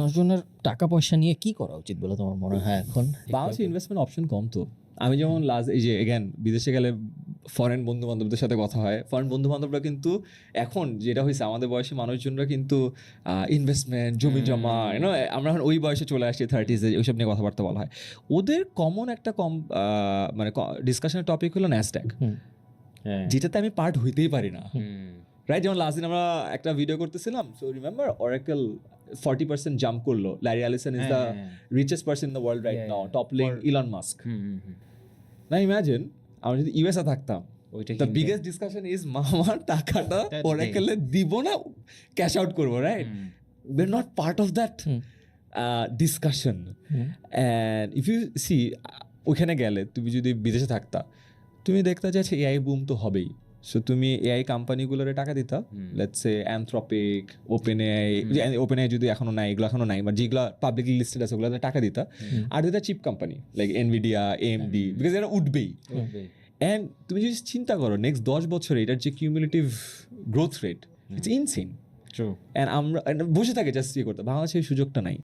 মানুষজনের টাকা পয়সা নিয়ে কি করা উচিত বলে তোমার মনে হয় এখন? বাংলাদেশে ইনভেস্টমেন্ট অপশন কম তো। আমি যেমন লাস্ট এই যে এগেন বিদেশে গেলে ফরেন বন্ধু বান্ধবদের সাথে কথা হয়, ফরেন বন্ধু বান্ধবরা কিন্তু এখন যেটা হয়েছে আমাদের বয়সী মানুষজনরা কিন্তু ইনভেস্টমেন্ট জমি জমা আমরা এখন ওই বয়সে চলে আসছি 30s ওইসব নিয়ে কথাবার্তা বলা হয়। ওদের কমন একটা মানে ডিসকাশনের টপিক হলো ন্যাসড্যাক, যেটাতে আমি পার্ট হইতেই পারি না, রাইট? যেমন লাস্ট দিন আমরা একটা ভিডিও করতেছিলাম, সো রিমেম্বার অরাকেল 40% জাম্প করলো, Larry Ellison is the richest person in the world right now, toppling Elon Musk. না ইমাজিন আমরা যদি ইউএসএ থাকতাম, দ্য বিগেস্ট ডিসকাশন ইজ মামার টাকাটা অরাকেলে দিব না ক্যাশ আউট করবো, right? We are not part of that discussion. And if you see ওইখানে গেলে তুমি যদি বিদেশে থাকতা, তুমি দেখতে চাইছো এআই বুম তো হবেই, সো তুমি এআই কোম্পানিগুলোরে টাকা দিতা, let's say Anthropic, open AI যদি এখনো নাই, এগুলো এখনো নাই, বাট যেগুলো পাবলিকলি লিস্টেড আছে ওগুলোতে টাকা দিতা, আর দিতা chip company like Nvidia, AMD, because এটা উঠবেই। অ্যান্ড তুমি যদি চিন্তা করো নেক্সট 10 বছরে এটার যে cumulative growth rate, it's insane. And আমরা বসে থাকি জাস্ট ইয়ে করতে, বাংলাদেশে এই সুযোগটা নাই।